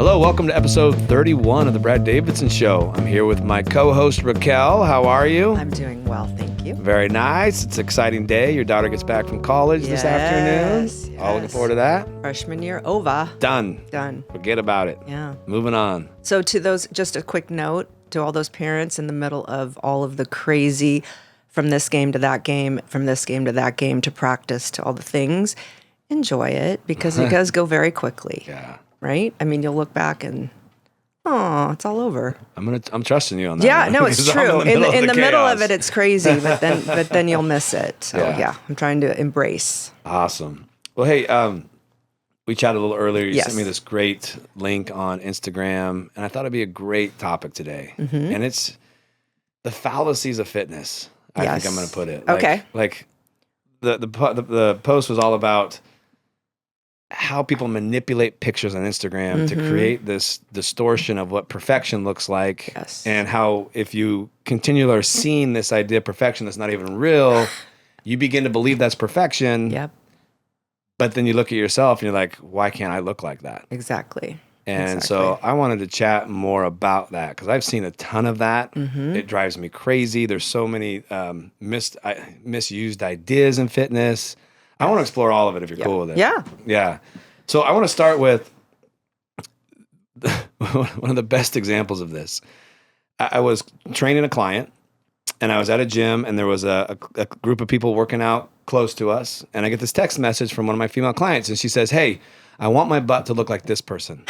Hello, welcome to episode 31 of The Brad Davidson Show. I'm here with my co-host, Raquel. How are you? I'm doing well, thank you. Very nice. It's an exciting day. Your daughter gets back from college this afternoon. Yes. All looking forward to that. Freshman year over. Done. Done. Forget about it. Yeah. Moving on. So to those, just a quick note to all those parents in the middle of all of the crazy from this game to that game, from this game to that game, to practice, to all the things, enjoy it because it does go very quickly. Yeah. Right? I mean, you'll look back and, oh, it's all over. I'm trusting you on that. Yeah, one, no, it's 'cause I'm true. In the middle of chaos. it, it's crazy, but then you'll miss it. So yeah, I'm trying to embrace. Awesome. Well, hey, we chatted a little earlier. You Yes. sent me this great link on Instagram, and I thought it'd be a great topic today. Mm-hmm. And it's the fallacies of fitness. I think I'm going to put it. Okay. Like the post was all about how people manipulate pictures on Instagram to create this distortion of what perfection looks like. Yes. And how if you continually are seeing this idea of perfection that's not even real, you begin to believe that's perfection. Yep, But then you look at yourself and you're like, why can't I look like that? exactly. And so I wanted to chat more about that because I've seen a ton of that. It drives me crazy. There's so many misused ideas in fitness. I want to explore all of it if you're cool with it. Yeah. Yeah. So I want to start with one of the best examples of this. I was training a client and I was at a gym and there was a group of people working out close to us. And I get this text message from one of my female clients and she says, "Hey, I want my butt to look like this person."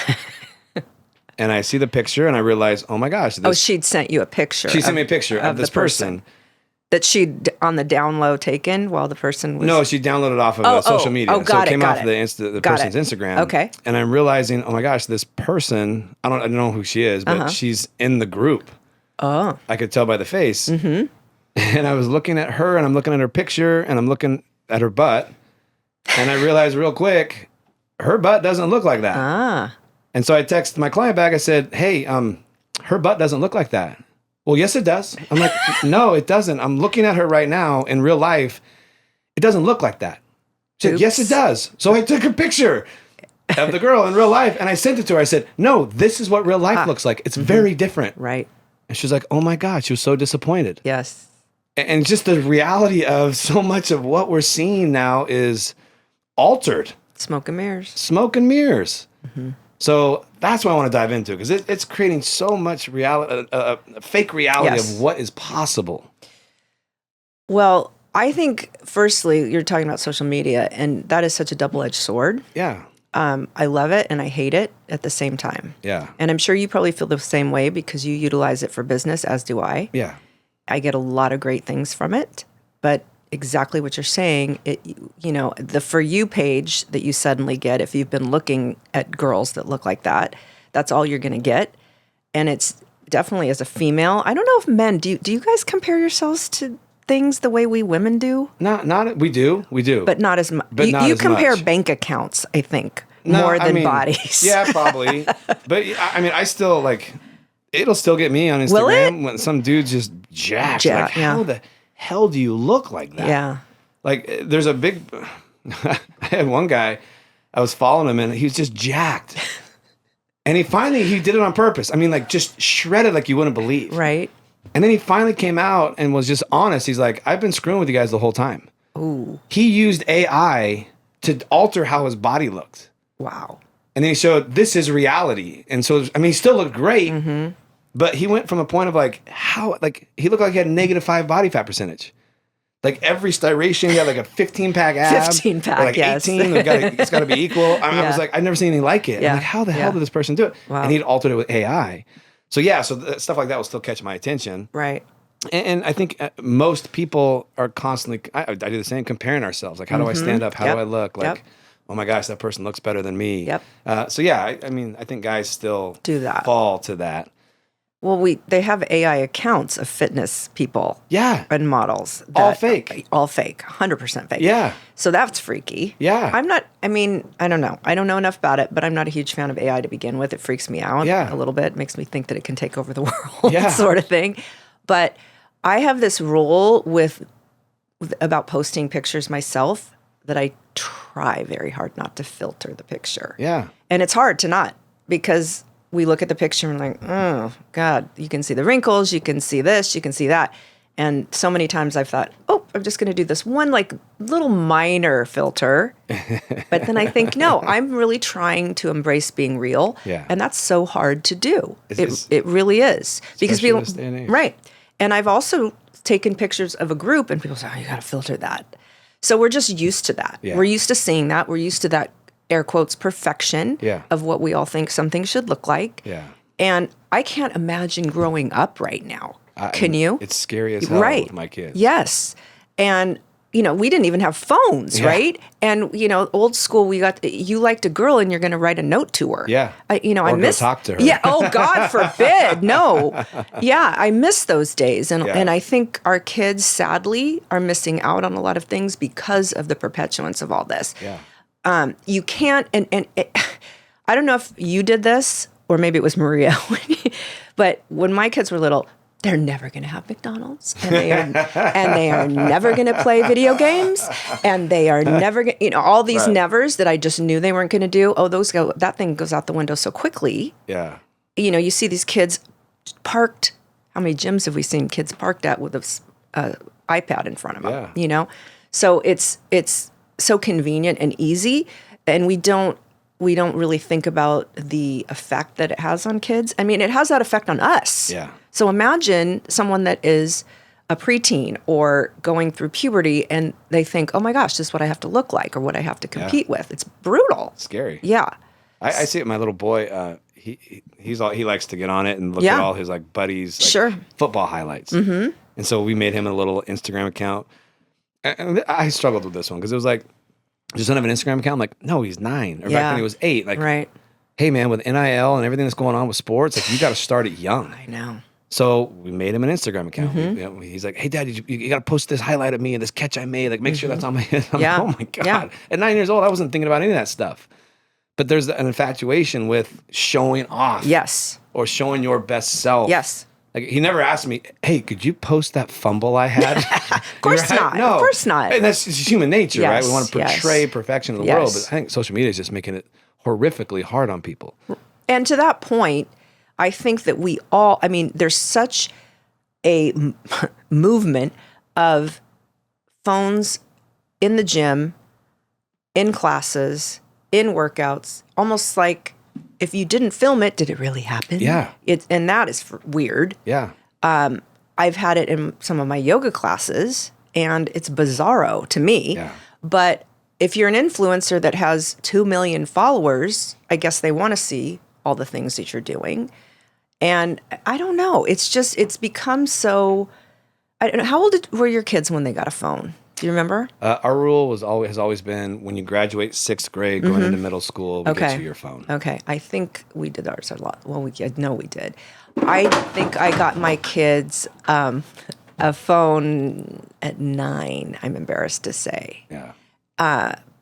And I see the picture and I realize, oh my gosh. She'd sent you a picture. She sent me a picture of this the person. person. That she'd on the down low taken while the person was... No, she downloaded off of social media. Got so it came off it. the person's Instagram. Okay. And I'm realizing, oh my gosh, this person, I don't know who she is, but she's in the group. Oh. I could tell by the face. Mm-hmm. And I was looking at her and I'm looking at her picture and I'm looking at her butt. And I realized real quick, her butt doesn't look like that. Ah. And so I texted my client back. I said, "Hey, her butt doesn't look like that." "Well, yes, it does." I'm like, "No, it doesn't. I'm looking at her right now in real life. It doesn't look like that." She said, "Yes, it does." So I took a picture of the girl in real life and I sent it to her. I said, "No, this is what real life looks like. It's very different." Right. And she was like, "Oh my God," she was so disappointed. Yes. And just the reality of so much of what we're seeing now is altered. Smoke and mirrors. Smoke and mirrors. So that's what I want to dive into because it's creating so much reality, fake reality of what is possible. Well, I think, firstly, you're talking about social media, and that is such a double-edged sword. Yeah. I love it and I hate it at the same time. Yeah. And I'm sure you probably feel the same way because you utilize it for business, as do I. Yeah. I get a lot of great things from it, but exactly what you're saying, the For You page that you suddenly get, if you've been looking at girls that look like that, that's all you're going to get. And it's definitely, as a female, I don't know if men, do you guys compare yourselves to things the way we women do? Not we do. But not as much. But not you as compare much. bank accounts, I think, more than bodies. Yeah, probably. But I mean, I still it'll still get me on Instagram when some dude's just jacked. Like, how the hell do you look like that? Yeah. Like there's a big, I had one guy, I was following him and he was just jacked. And he did it on purpose. I mean, like just shredded like you wouldn't believe. Right. And then he finally came out and was just honest. He's like, "I've been screwing with you guys the whole time." Ooh. He used AI to alter how his body looked. Wow. And then he showed this is reality. And so, I mean, he still looked great, but he went from a point of he looked like he had -5 body fat percentage. Like every styration, he had like a 15-pack ab. 15-pack, or like yes. 18. It's got to be equal. I was like, I've never seen anything like it. Yeah. I'm like, how the hell did this person do it? Wow. And he'd altered it with AI. So yeah, stuff like that will still catch my attention. Right. And I think most people are constantly, I do the same, comparing ourselves. Like, how do I stand up? How do I look? Like, oh my gosh, that person looks better than me. Yep. So yeah, I mean, I think guys still do that. Fall to that. Well, they have AI accounts of fitness people. Yeah. And models. All fake. All fake. 100% fake. Yeah. So that's freaky. Yeah. I don't know. I don't know enough about it, but I'm not a huge fan of AI to begin with. It freaks me out a little bit. It makes me think that it can take over the world sort of thing. But I have this rule about posting pictures myself that I try very hard not to filter the picture. Yeah. And it's hard to not. because we look at the picture and we're like, oh God, you can see the wrinkles, you can see this, you can see that. And so many times I've thought, oh, I'm just going to do this one like little minor filter. But then I think, no, I'm really trying to embrace being real. Yeah. And that's so hard to do. It really is. Because Especially in this day and age. right. And I've also taken pictures of a group and people say, oh, you got to filter that. So we're just used to that. Yeah. We're used to seeing that. We're used to that, air quotes, perfection of what we all think something should look like. Yeah. And I can't imagine growing up right now. Can you? It's scary as hell with my kids. Yes. And, we didn't even have phones, right? And, old school, you liked a girl and you're going to write a note to her. Yeah. I Or miss. go talk to her. Yeah. Oh, God forbid. No. Yeah. I miss those days. And I think our kids, sadly, are missing out on a lot of things because of the perpetuance of all this. Yeah. You can't, and I don't know if you did this or maybe it was Maria, but when my kids were little, they're never going to have McDonald's, and they are never going to play video games, and they are never going. All these nevers that I just knew they weren't going to do. Oh, that thing goes out the window so quickly. Yeah. You see these kids parked. How many gyms have we seen kids parked at with a iPad in front of them? Yeah. So it's so convenient and easy, and we don't really think about the effect that it has on kids. I mean, it has that effect on us. Yeah. So imagine someone that is a preteen or going through puberty and they think, oh my gosh, this is what I have to look like or what I have to compete with. It's brutal. Scary. Yeah. I see it. My little boy, he likes to get on it and look at all his buddies, football highlights. Mm-hmm. And so we made him a little Instagram account. And I struggled with this one because it was like, does son have an Instagram account? I'm like, no, he's 9. Or back then he was 8. Like, hey man, with NIL and everything that's going on with sports, you got to start it young. I know. So we made him an Instagram account. Mm-hmm. He's like, hey, Dad, you got to post this highlight of me and this catch I made. Like, make sure that's on my head. I'm like, oh, my God. Yeah. At 9 years old, I wasn't thinking about any of that stuff. But there's an infatuation with showing off. Yes. Or showing your best self. Yes. Like, he never asked me, hey, could you post that fumble I had? Of course not. No. Of course not. And that's just human nature, right? We want to portray perfection in the world. But I think social media is just making it horrifically hard on people. And to that point, I think that there's such a movement of phones in the gym, in classes, in workouts, almost like if you didn't film it, did it really happen? Yeah. And that is weird. Yeah. I've had it in some of my yoga classes, and it's bizarro to me. Yeah. But if you're an influencer that has 2 million followers, I guess they want to see all the things that you're doing. And I don't know. It's become so. I don't know. How old were your kids when they got a phone? Do you remember? Our rule has always been when you graduate 6th grade, going into middle school, we get you your phone. Okay. I think we did ours a lot. Well, we did. I think I got my kids a phone at 9, I'm embarrassed to say. Yeah.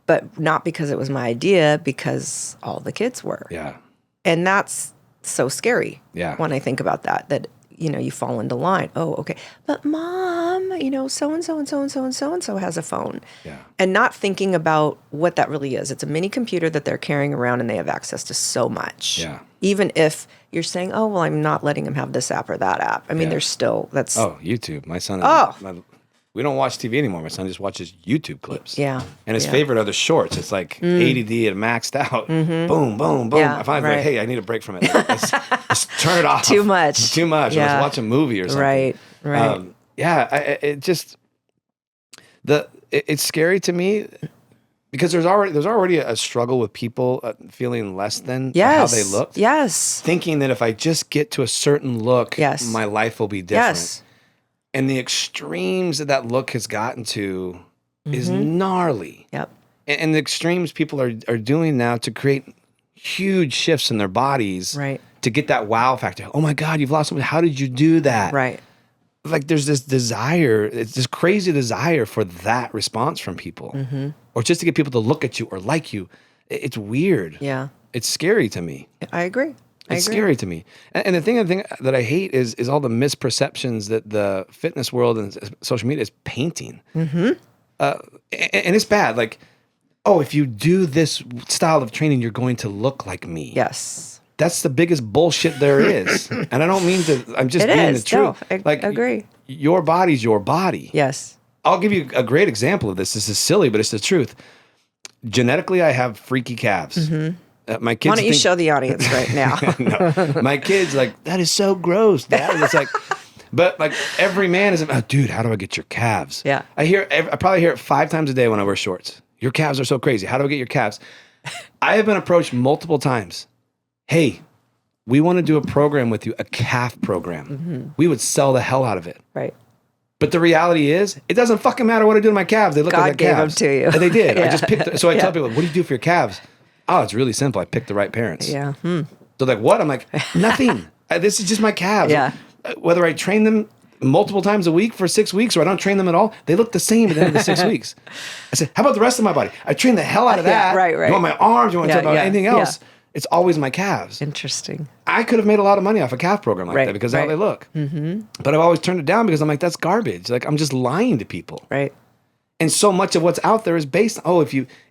But not because it was my idea, because all the kids were. Yeah. And that's so scary. Yeah. When I think about that you fall into line. Oh, okay. But mom, so-and-so and so-and-so and so-and-so has a phone. Yeah. And not thinking about what that really is. It's a mini computer that they're carrying around and they have access to so much. Yeah. Even if you're saying, oh, well, I'm not letting them have this app or that app. I mean, there's still, that's... Oh, YouTube. My son we don't watch TV anymore. My son just watches YouTube clips. Yeah. And his favorite are the shorts. It's like ADD and maxed out. Mm-hmm. Boom, boom, boom. Yeah, I finally like, hey, I need a break from it. Let's turn it off. Too much. It's too much. Yeah. Let's watch a movie or something. Right. It's scary to me because there's already a struggle with people feeling less than how they look. Yes. Thinking that if I just get to a certain look, my life will be different. Yes. And the extremes that look has gotten to is gnarly. Yep. And the extremes people are doing now to create huge shifts in their bodies to get that wow factor. Oh my God, you've lost something. How did you do that? Right. Like there's this desire, it's this crazy desire for that response from people. Mm-hmm. Or just to get people to look at you or like you. It's weird. Yeah. It's scary to me. I agree. It's scary to me. And the thing that I hate is all the misperceptions that the fitness world and social media is painting. Mm-hmm. And it's bad. Like, oh, if you do this style of training, you're going to look like me. Yes. that's the biggest bullshit there is. And I don't mean to, I'm just being the truth. No, I agree. Your body's your body. Yes. I'll give you a great example of this. This is silly, but it's the truth. Genetically, I have freaky calves. My kids. Why don't you show the audience right now? No. My kids like, that is so gross, Dad. And it's like, but like every man is, oh, dude, how do I get your calves? Yeah. I probably hear it 5 times a day when I wear shorts. Your calves are so crazy. How do I get your calves? I have been approached multiple times. Hey, we want to do a program with you, a calf program. We would sell the hell out of it. Right. But the reality is, it doesn't fucking matter what I do to my calves. They look like God calves. gave them to you. And they did. Yeah. I just picked. So I tell people, what do you do for your calves? Oh, it's really simple. I picked the right parents. Yeah. They're like, what? I'm like, nothing. This is just my calves. Yeah. Whether I train them multiple times a week for 6 weeks or I don't train them at all, they look the same at the end of the 6 weeks. I said, how about the rest of my body? I train the hell out of that. Right. You want my arms? You want to talk about anything else? Yeah. It's always my calves. Interesting. I could have made a lot of money off a calf program like that because of how they look. But I've always turned it down because I'm like, that's garbage. Like, I'm just lying to people. Right. And so much of what's out there is based on,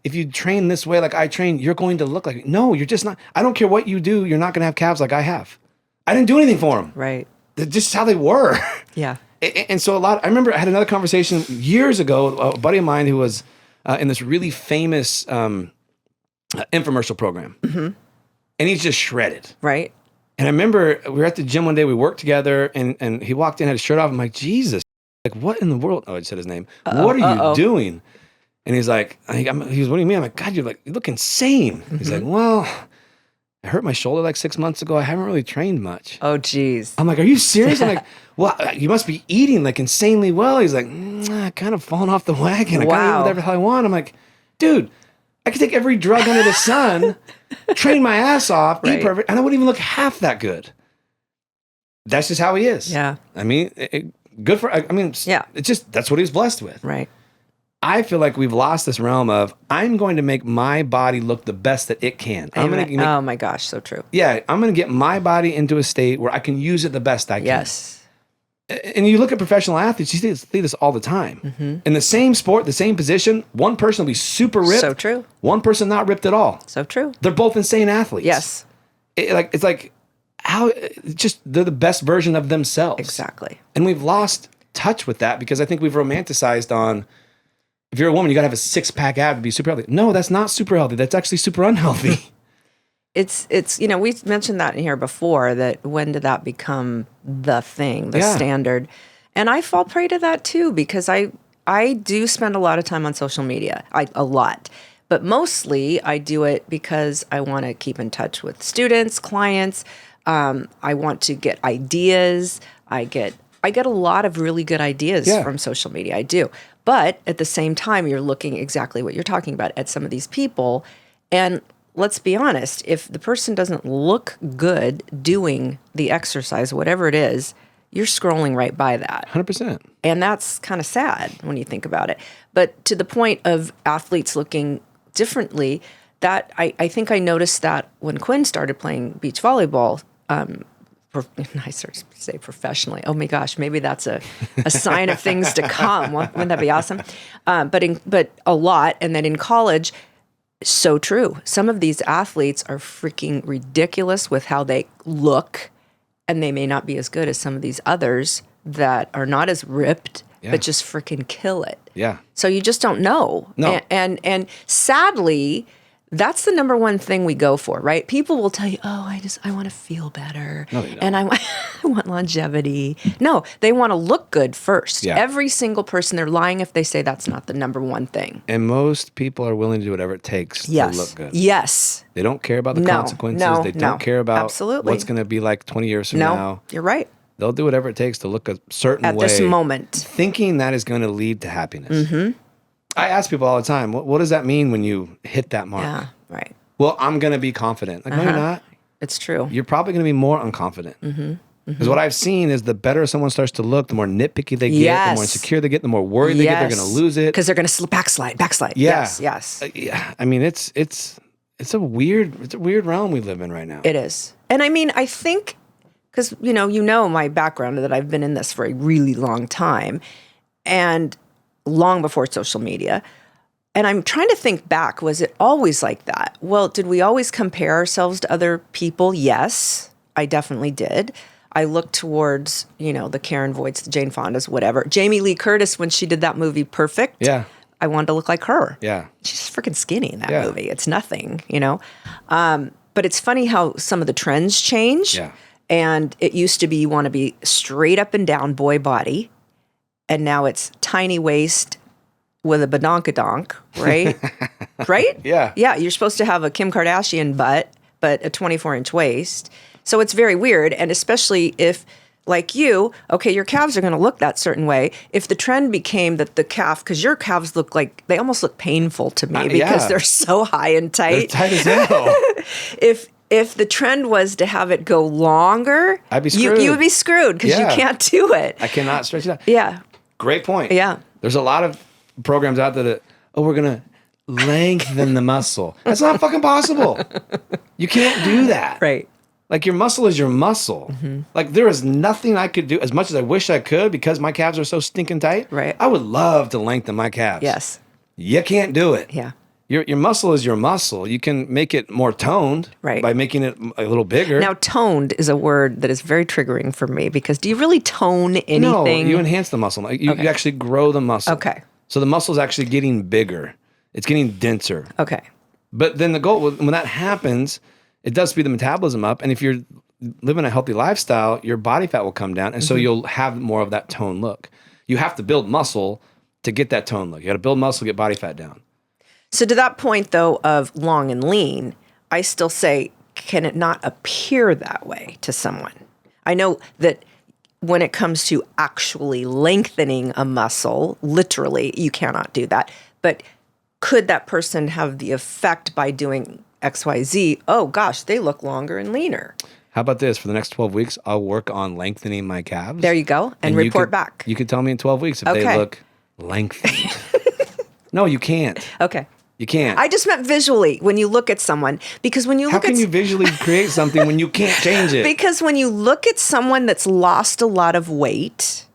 if you train this way like I train, you're going to look like me. No, you're just not. I don't care what you do. You're not going to have calves like I have. I didn't do anything for them. Right. They're just how they were. Yeah. And so I remember I had another conversation years ago, a buddy of mine who was in this really famous infomercial program. And he's just shredded. Right. And I remember we were at the gym one day, we worked together, and he walked in, had his shirt off. I'm like, Jesus, like, what in the world? Oh, I said his name. What are you doing? And he's like, he goes, what do you mean? I'm like, God, you look insane. He's like, well, I hurt my shoulder like 6 months ago. I haven't really trained much. Oh, geez. I'm like, are you serious? I'm like, well, you must be eating like insanely well. He's like, kind of falling off the wagon. I kind of eat whatever the hell I want. I'm like, dude, I could take every drug under the sun, train my ass off, eat perfect, and I wouldn't even look half that good. That's just how he is. Yeah. I mean, it's just, that's what he's blessed with. Right. I feel like we've lost this realm of, I'm going to make my body look the best that it can. Oh my gosh, so true. Yeah, I'm going to get my body into a state where I can use it the best I can. Yes. And you look at professional athletes, you see this all the time. In the same sport, the same position, one person will be super ripped. So true. One person not ripped at all. So true. They're both insane athletes. Yes. It's like how just they're the best version of themselves. Exactly. And we've lost touch with that because I think we've romanticized on, if you're a woman, you got to have a 6-pack ab to be super healthy. No, that's not super healthy. That's actually super unhealthy. It's we've mentioned that in here before, that when did that become the thing, the standard? And I fall prey to that too, because I do spend a lot of time on social media, a lot. But mostly I do it because I want to keep in touch with students, clients. I want to get ideas. I get a lot of really good ideas from social media. I do. But at the same time, you're looking exactly what you're talking about at some of these people. And let's be honest, if the person doesn't look good doing the exercise, whatever it is, you're scrolling right by that. 100%. And that's kind of sad when you think about it. But to the point of athletes looking differently, that I think I noticed that when Quinn started playing beach volleyball, I started to say professionally. Oh my gosh, maybe that's a sign of things to come. Wouldn't that be awesome? But a lot. And then in college, so true. Some of these athletes are freaking ridiculous with how they look, and they may not be as good as some of these others that are not as ripped, but just freaking kill it. Yeah. So you just don't know. No. And sadly, that's the number one thing we go for, right? People will tell you, oh, I want to feel better. No, they don't. And I want longevity. No, they want to look good first. Yeah. Every single person, they're lying if they say that's not the number one thing. And most people are willing to do whatever it takes to look good. Yes. They don't care about the consequences. They don't care about what's going to be like 20 years from now. You're right. They'll do whatever it takes to look a certain way. At this moment. Thinking that is going to lead to happiness. I ask people all the time, what does that mean when you hit that mark? Yeah, right. Well, I'm going to be confident. Like, no, you're not. It's true. You're probably going to be more unconfident. Because what I've seen is the better someone starts to look, the more nitpicky they get, the more insecure they get, the more worried they get they're going to lose it. Because they're going to backslide. Yeah. Yes. Yeah. I mean, it's a weird realm we live in right now. It is. And I mean, I think, because, you know my background, that I've been in this for a really long time, and long before social media, And I'm trying to think back, was it always like that? Well, did we always compare ourselves to other people? Yes, I definitely did. I looked towards, the Karen Voights, the Jane Fondas, whatever. Jamie Lee Curtis, when she did that movie Perfect, Yeah. I wanted to look like her. Yeah. She's freaking skinny in that Yeah. movie. It's nothing, But it's funny how some of the trends change. Yeah. And it used to be you want to be straight up and down boy body. And now it's tiny waist with a badonkadonk, right? Right? Yeah. Yeah, you're supposed to have a Kim Kardashian butt, but a 24-inch waist. So it's very weird. And especially if, like you, okay, your calves are going to look that certain way. If the trend became that the calf, because your calves look like, they almost look painful to me because they're so high and They're tight. tight as hell. If the trend was to have it go longer, I'd be screwed. You would be screwed because you can't do it. I cannot stretch it out. Yeah. Great point. Yeah. There's a lot of programs out there that, we're going to lengthen the muscle. That's not fucking possible. You can't do that. Right. Like, your muscle is your muscle. Mm-hmm. Like, there is nothing I could do, as much as I wish I could, because my calves are so stinking tight. Right. I would love to lengthen my calves. Yes. You can't do it. Yeah. Your muscle is your muscle. You can make it more toned by making it a little bigger. Now, toned is a word that is very triggering for me because do you really tone anything? No, you enhance the muscle. You actually grow the muscle. Okay. So the muscle is actually getting bigger. It's getting denser. Okay. But then the goal, when that happens, it does speed the metabolism up. And if you're living a healthy lifestyle, your body fat will come down. And so you'll have more of that toned look. You have to build muscle to get that toned look. You got to build muscle, get body fat down. So to that point, though, of long and lean, I still say, can it not appear that way to someone? I know that when it comes to actually lengthening a muscle, literally, you cannot do that. But could that person have the effect by doing XYZ? Oh, gosh, they look longer and leaner. How about this? For the next 12 weeks, I'll work on lengthening my calves. There you go. And report back. You could tell me in 12 weeks if they look lengthened. No, you can't. Okay. You can't. I just meant visually when you look at someone. Because when you look How can you visually create something when you can't change it? Because when you look at someone that's lost a lot of weight,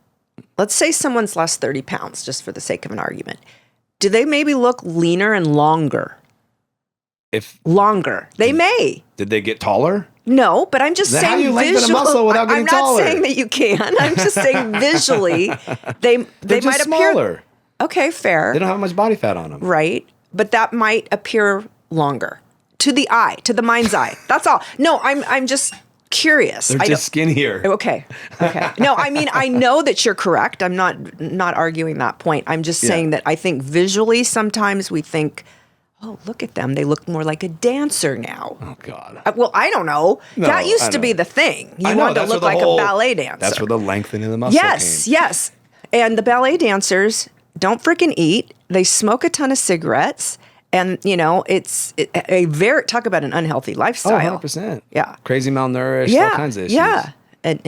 let's say someone's lost 30 pounds, just for the sake of an argument. Do they maybe look leaner and longer? Longer. They may. Did they get taller? No, but I'm just saying how do you lengthen a muscle without getting taller? I'm not saying that you can. I'm just saying visually they might smaller. appear. Okay, fair. They don't have much body fat on them. Right. But that might appear longer to the eye, to the mind's eye. That's all. No, I'm just curious. They're just skinnier. Okay. No, I mean, I know that you're correct. I'm not arguing that point. I'm just saying that I think visually sometimes we think, oh, look at them. They look more like a dancer now. Oh, God. Well, I don't know. No, that used to be the thing. You wanted to look like a ballet dancer. That's where the lengthening of the muscle came. Yes. And the ballet dancers don't freaking eat. They smoke a ton of cigarettes. And, it's a very, talk about an unhealthy lifestyle. Oh, 100%. Yeah. Crazy malnourished, all kinds of issues. Yeah. And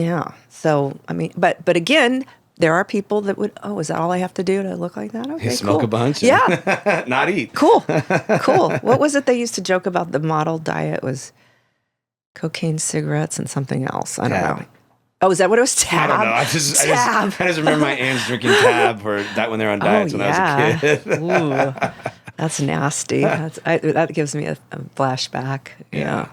so, I mean, but again, there are people that would, is that all I have to do to look like that? Okay, smoke a bunch. Yeah. Not eat. Cool. What was it they used to joke about the model diet? It was cocaine, cigarettes, and something else. I don't know. Oh, is that what it was? Tab? I don't know. I just remember my aunts drinking Tab when they were on diets when I was a kid. Ooh, that's nasty. That gives me a flashback. Yeah.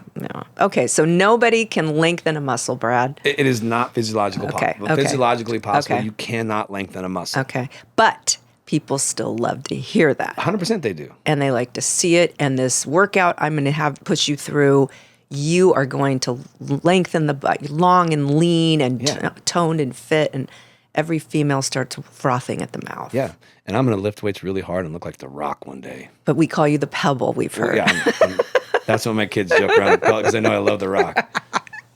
Okay, so nobody can lengthen a muscle, Brad. It is not physiologically possible. Physiologically possible. You cannot lengthen a muscle. Okay, but people still love to hear that. 100% they do. And they like to see it. And this workout I'm going to push you through, you are going to lengthen the butt, long and lean and toned and fit, and every female starts frothing at the mouth. Yeah, and I'm going to lift weights really hard and look like The Rock one day. But we call you the Pebble, we've heard. That's what my kids joke around because they know I love The Rock.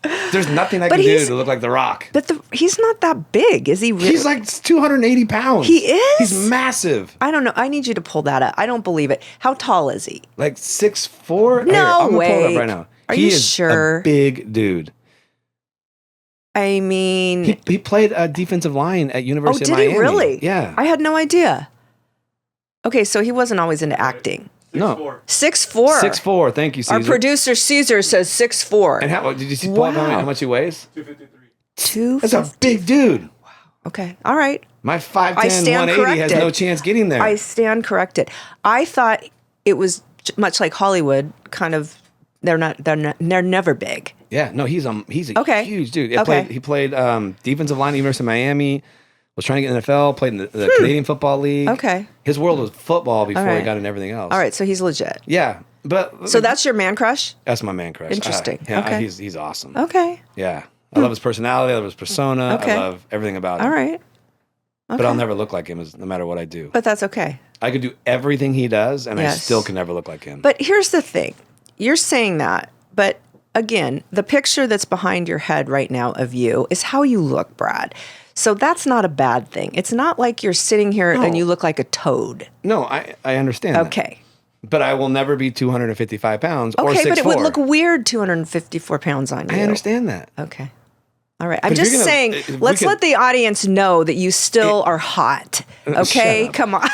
There's nothing I can do to look like The Rock. But he's not that big, is he really? He's like 280 pounds. He is? He's massive. I don't know. I need you to pull that up. I don't believe it. How tall is he? Like 6'4"? No I'm way. Pull it up right now. Are he you is sure? A big dude. I mean, he played a defensive line at University of Miami. Did he really? Yeah. I had no idea. Okay, so he wasn't always into acting. 6'4". 6'4". 6'4". Thank you, Caesar. Our producer Caesar says 6'4". And did you see how much he weighs? 253. That's a big dude. Wow. Okay. All right. My 5'10", I stand 180 has corrected. no chance getting there. I stand corrected. I thought it was much like Hollywood, kind of. They're never big. Yeah, no, he's a Okay. huge dude. Okay. He played defensive line at the University of Miami. Was trying to get in the NFL. Played in the Canadian Football League. Okay. His world was football before All he right. got into everything else. All right, so he's legit. Yeah, but So that's your man crush? that's my man crush. Interesting. Yeah, Okay. he's awesome. Okay. Yeah, I love his personality. I love his persona. Okay. I love everything about him. All right. But I'll never look like him, no matter what I do. But that's okay. I could do everything he does, and I Yes. still can never look like him. But here's the thing. You're saying that, but again, the picture that's behind your head right now of you is how you look, Brad. So that's not a bad thing. It's not like you're sitting here and you look like a toad. No, I understand that. Okay. But I will never be 255 pounds or 6'4". Okay, but it would look weird 254 pounds on you. I understand that. Okay. All right. I'm if you're just gonna- saying, if we let's could- let the audience know that you still are hot. Okay? Shut up. Come on.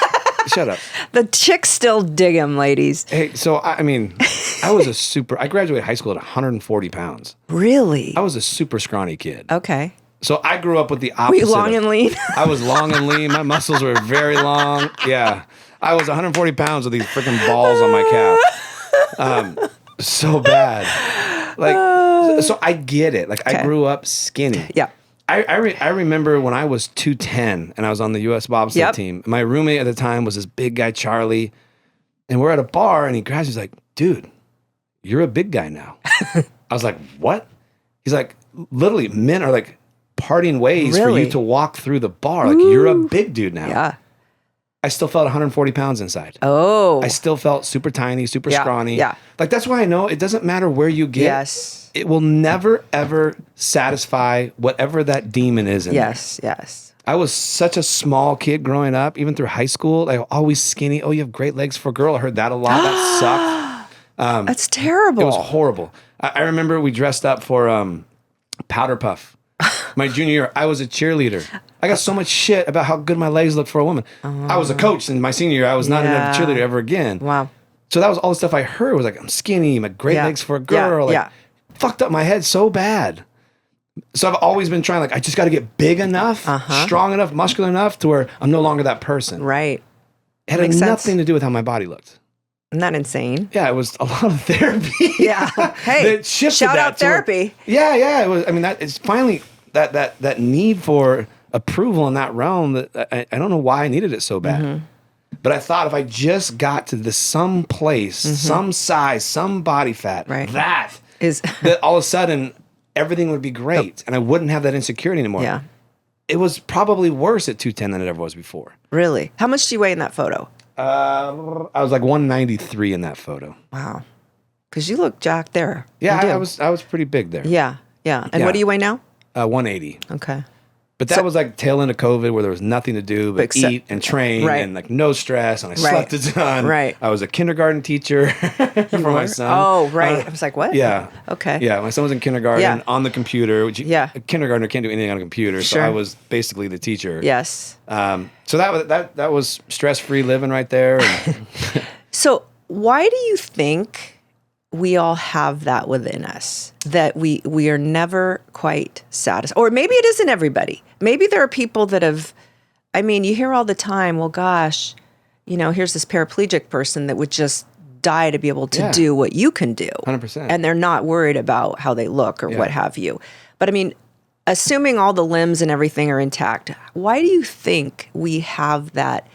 Shut up. The chicks still dig him, ladies. Hey, so I mean, I graduated high school at 140 pounds. Really? I was a super scrawny kid. Okay. So I grew up with the Were opposite. you long and lean? I was long and lean. My muscles were very long. Yeah. I was 140 pounds with these freaking balls on my calf. So bad. Like, so I get it. Like, I Okay. grew up skinny. Yeah. I remember when I was 210 and I was on the U.S. bobsled Yep. team. My roommate at the time was this big guy, Charlie. And we're at a bar and he grabs me. He's like, dude, you're a big guy now. I was like, what? He's like, literally, men are like parting ways for Really? you to walk through the bar. Like, you're a big dude now. Yeah. I still felt 140 pounds inside. Oh. I still felt super tiny, super Yeah, scrawny. yeah. Like, that's why I know it doesn't matter where you get. Yes. It will never, ever satisfy whatever that demon is in there. Yes. Yes. I was such a small kid growing up, even through high school. Like, always skinny. Oh, you have great legs for a girl. I heard that a lot. That sucked. That's terrible. It was horrible. I remember we dressed up for Powder Puff. My junior year, I was a cheerleader. I got so much shit about how good my legs looked for a woman. I was a coach in my senior year. I was not Yeah. another cheerleader ever again. Wow. So that was all the stuff I heard was like, I'm skinny, my great Yeah. legs for a Yeah, girl. Like, yeah. fucked up my head so bad. So I've always been trying, like, I just got to get big enough, strong enough, muscular enough to where I'm no longer that person. Right. It had Makes nothing sense. to do with how my body looked. Isn't that insane? Yeah, it was a lot of therapy. Yeah. Hey, that shifted shout that out to where- therapy. Yeah. It was. I mean, that it's finally that need for approval in that realm. That I don't know why I needed it so bad. Mm-hmm. But I thought if I just got to some place, some size, some body fat, Right. that Is all of a sudden everything would be great, and I wouldn't have that insecurity anymore. yeah. It was probably worse at 210 than it ever was before. Really? How much do you weigh in that photo? I was like 193 in that photo. Wow. Because you look jacked there. Yeah, You do. I was pretty big there. Yeah. Yeah. And Yeah. what do you weigh now? 180. Okay. But that was like tail end of COVID where there was nothing to do but Except- eat and train Right. and like no stress, and I slept a ton. Right. I was a kindergarten teacher for my son. Oh, right. I was like, what? Yeah. Okay. Yeah, my son was in kindergarten Yeah. on the computer. Which Yeah. a kindergartner can't do anything on a computer, Sure. so I was basically the teacher. Yes. So that was stress free living right there. And So why do you think we all have that within us, that we are never quite satisfied? Or maybe it isn't everybody. Maybe there are people that have, I mean, you hear all the time, well, gosh, here's this paraplegic person that would just die to be able to Yeah. do what you can do. 100%. And they're not worried about how they look or what have you. But I mean, assuming all the limbs and everything are intact, why do you think we have that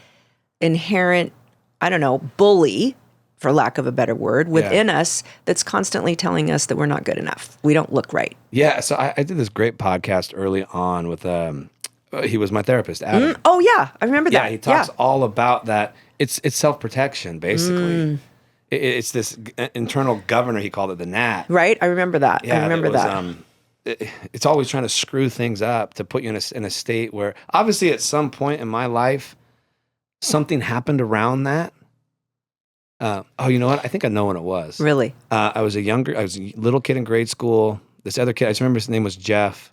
inherent, I don't know, bully, for lack of a better word, within us that's constantly telling us that we're not good enough? We don't look right. yeah, so I did this great podcast early on with he was my therapist, Adam. Oh, yeah. I remember Yeah, that. he talks all about that. It's self-protection, basically. It's this internal governor, he called it the gnat. Right? I remember that. Yeah, I remember it was, that. It's always trying to screw things up to put you in a state where, obviously, at some point in my life, something happened around that. You know what? I think I know when it was. Really? I was a little kid in grade school. This other kid, I just remember his name was Jeff,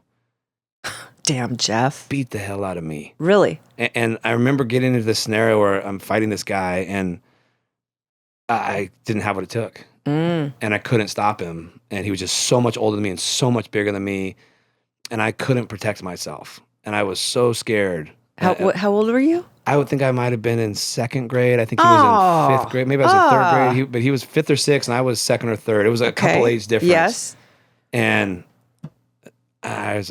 Damn, Jeff. beat the hell out of me. Really? And I remember getting into this scenario where I'm fighting this guy, and I didn't have what it took. And I couldn't stop him. And he was just so much older than me and so much bigger than me. And I couldn't protect myself. and I was so scared. How old were you? I would think I might have been in second grade. I think he was in fifth grade. Maybe I was in third grade. But he was fifth or sixth, and I was second or third. It was a couple age difference. Yes. And I was,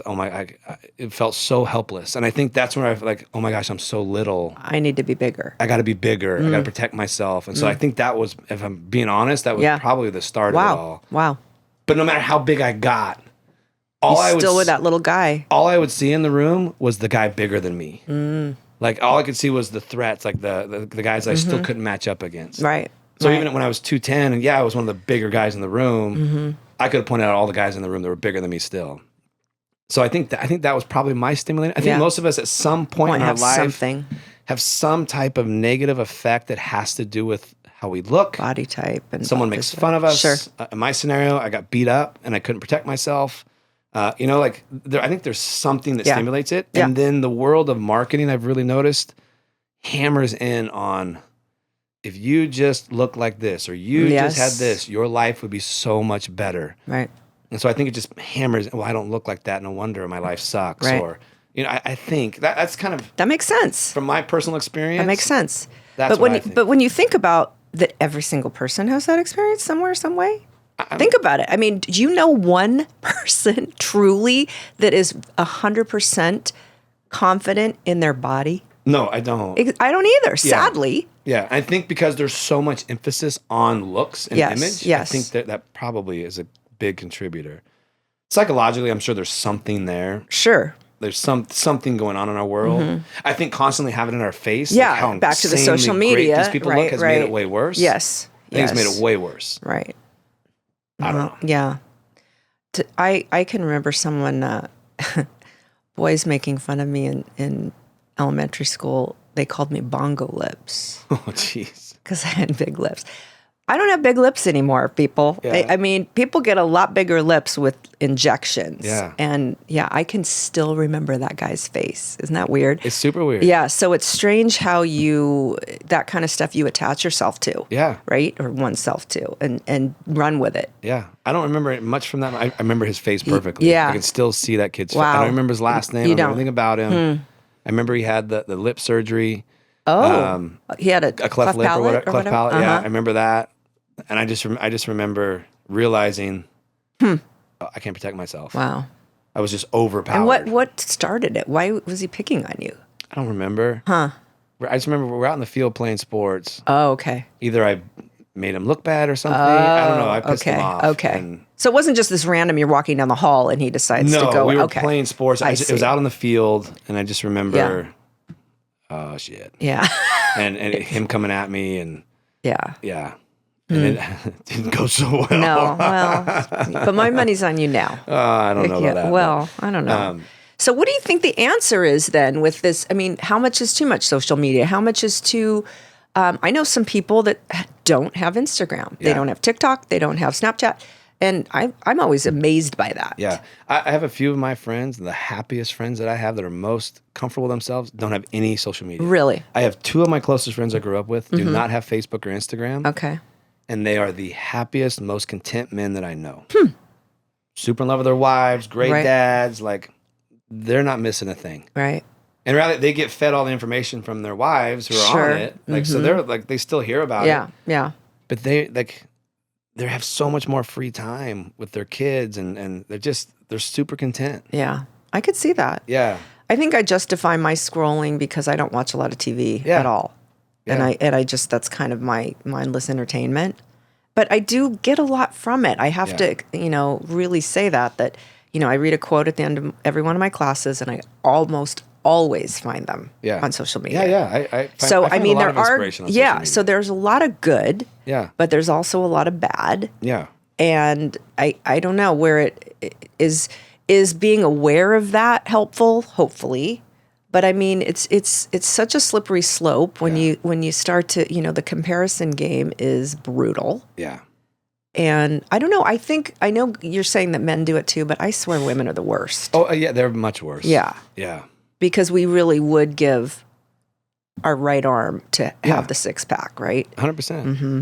it felt so helpless. And I think that's when I was like, oh my gosh, I'm so little. I need to be bigger. I got to be bigger. I got to protect myself. And so I think that was, if I'm being honest, that was probably the start of it all. Wow. But no matter how big I got, still with that little guy. All I would see in the room was the guy bigger than me. Like all I could see was the threats, like the guys I still couldn't match up against. Right. So even when I was 210, and I was one of the bigger guys in the room, I could have pointed out all the guys in the room that were bigger than me still. So I think that was probably my stimulator. I think most of us at some point in our life have some type of negative effect that has to do with how we look, body type, and someone makes fun of us. Sure. In my scenario, I got beat up and I couldn't protect myself. I think there's something that stimulates it. And then the world of marketing, I've really noticed, hammers in on, if you just look like this or you just had this, your life would be so much better. Right. And so I think it just hammers, well, I don't look like that. No wonder my life sucks. Right. Or, I think that's kind of... That makes sense. From my personal experience. That makes sense. That's what I think. But when you think about that, every single person has that experience somewhere, some way. Think about it. I mean, do you know one person truly that is 100% confident in their body? No, I don't. I don't either, sadly. Yeah, I think because there's so much emphasis on looks and image, I think that probably is a big contributor. Psychologically, I'm sure there's something there. Sure. There's something going on in our world. I think constantly having it in our face, like how back to the social media, great these people look has made it way worse. Yes. I think it's made it way worse. Right. I don't know. Yeah. I can remember someone, boys making fun of me in elementary school. They called me bongo lips. Oh, jeez. Because I had big lips. I don't have big lips anymore, people. Yeah. I mean, people get a lot bigger lips with injections. Yeah. And I can still remember that guy's face. Isn't that weird? It's super weird. Yeah. So it's strange how that kind of stuff you attach yourself to. Yeah. Right? Or oneself to and run with it. Yeah. I don't remember much from that. I remember his face perfectly. Yeah. I can still see that kid's face. Wow. I don't remember his last name. You I don't don't. know anything about him. I remember he had the lip surgery. Oh. He had a cleft lip palate or cleft palate. Yeah. I remember that. And I just remember realizing, I can't protect myself. Wow. I was just overpowered. And what started it? Why was he picking on you? I don't remember. Huh. I just remember we're out in the field playing sports. Oh, okay. Either I made him look bad or something. I don't know. I pissed him off. Okay. So it wasn't just this random, you're walking down the hall and he decides to go. No, we were playing sports. It was out in the field, and I just remember, oh, shit. Yeah. and him coming at me, and yeah. And it didn't go so well. No, well, but my money's on you now. I don't know about that. Well, I don't know. So what do you think the answer is then with this? I mean, how much is too much social media? How much is too... I know some people that don't have Instagram. They don't have TikTok. They don't have Snapchat. And I'm always amazed by that. Yeah. I have a few of my friends, the happiest friends that I have that are most comfortable with themselves, don't have any social media. Really? I have two of my closest friends I grew up with do not have Facebook or Instagram. Okay. And they are the happiest, most content men that I know. Super in love with their wives, great dads. Like, they're not missing a thing. Right. And rather, they get fed all the information from their wives who are on it. Like, so they're like, they still hear about it. Yeah. But they have so much more free time with their kids, and they're super content. Yeah. I could see that. Yeah. I think I justify my scrolling because I don't watch a lot of TV at all. Yeah. And I just, that's kind of my mindless entertainment. But I do get a lot from it. I have to, really say that, I read a quote at the end of every one of my classes, and I almost always find them on social media. Yeah. I find there a lot of inspiration on social media. So there's a lot of good. Yeah. But there's also a lot of bad. Yeah. And I don't know where it is being aware of that helpful, hopefully. But I mean, it's such a slippery slope when you start to, the comparison game is brutal. Yeah. And I don't know. I know you're saying that men do it too, but I swear women are the worst. Oh, yeah, they're much worse. Yeah. Yeah. Because we really would give our right arm to have the six pack, right? 100%. Mm-hmm.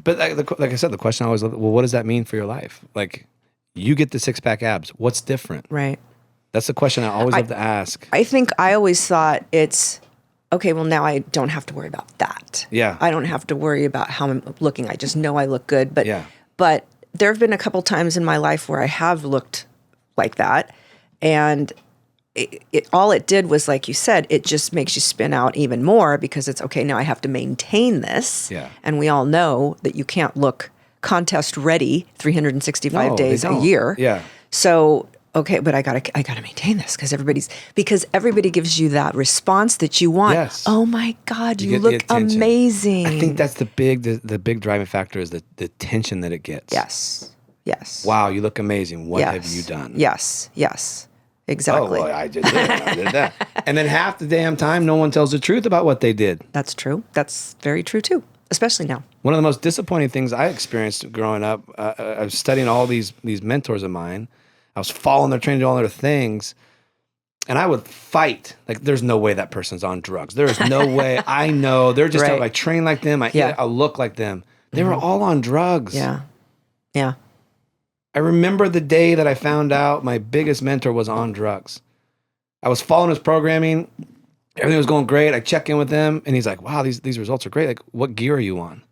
But like I said, the question I always, well, what does that mean for your life? Like, you get the six pack abs. What's different? Right. That's the question I always love to ask. I think I always thought it's, okay, well, now I don't have to worry about that. Yeah. I don't have to worry about how I'm looking. I just know I look good. But Yeah. but there have been a couple times in my life where I have looked like that. And all it did was, like you said, it just makes you spin out even more because it's, okay, now I have to maintain this. Yeah. And we all know that you can't look contest ready 365 No, days they a don't. year. Yeah. So, okay, but I gotta maintain this because everybody gives you that response that you want. Yes. Oh my God, you get the look attention. amazing. I think that's the big driving factor is the attention that it gets. Yes. Wow, you look amazing. What Yes. have you done? Yes. Exactly. Oh, well, I did this, I did that. And then half the damn time, no one tells the truth about what they did. That's true. That's very true too, especially now. One of the most disappointing things I experienced growing up, I was studying all these mentors of mine. I was following their training, all their things. And I would fight. Like, there's no way that person's on drugs. There is no way. I know. They're just, Right. I train like them. I look like them. They were all on drugs. Yeah. I remember the day that I found out my biggest mentor was on drugs. I was following his programming. Everything was going great. I check in with him, and he's like, wow, these results are great. Like, what gear are you on?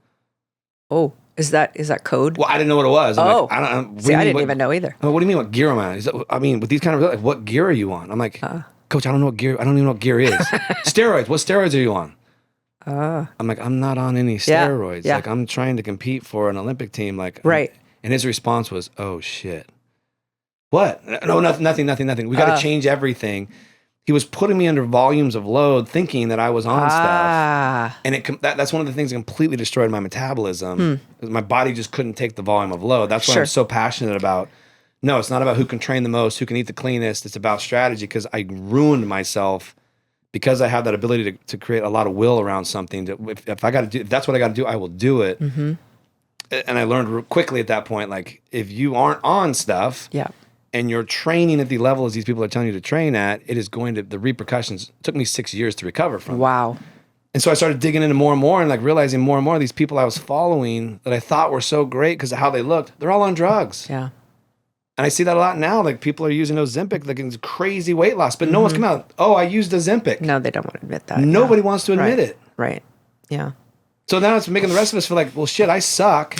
Oh, is that code? Well, I didn't know what it was. I'm like, I didn't even know either. What do you mean, what gear am I on? He's like, I mean, with these kind of results, like, what gear are you on? I'm like, Coach, I don't even know what gear is. Steroids. What steroids are you on? I'm like, I'm not on any steroids. Yeah. Like, I'm trying to compete for an Olympic team. Like, Right. And his response was, oh, shit. What? No, nothing. We got to change everything. He was putting me under volumes of load thinking that I was on stuff. And that's one of the things that completely destroyed my metabolism. Because my body just couldn't take the volume of load. That's why I'm so passionate about, no, it's not about who can train the most, who can eat the cleanest. It's about strategy because I ruined myself because I have that ability to create a lot of will around something. If I got to do, if that's what I got to do, I will do it. Mm-hmm. And I learned quickly at that point, like, if you aren't on stuff and you're training at the level as these people are telling you to train at, it is going to, the repercussions, it took me 6 years to recover from. Wow. And so I started digging into more and more and like realizing more and more of these people I was following that I thought were so great because of how they looked, they're all on drugs. Yeah. And I see that a lot now. Like, people are using Ozempic, like, it's crazy weight loss, but no one's come out, oh, I used Ozempic. No, they don't want to admit that. Nobody wants to admit it. Right. Yeah. So now it's making the rest of us feel like, well, shit, I suck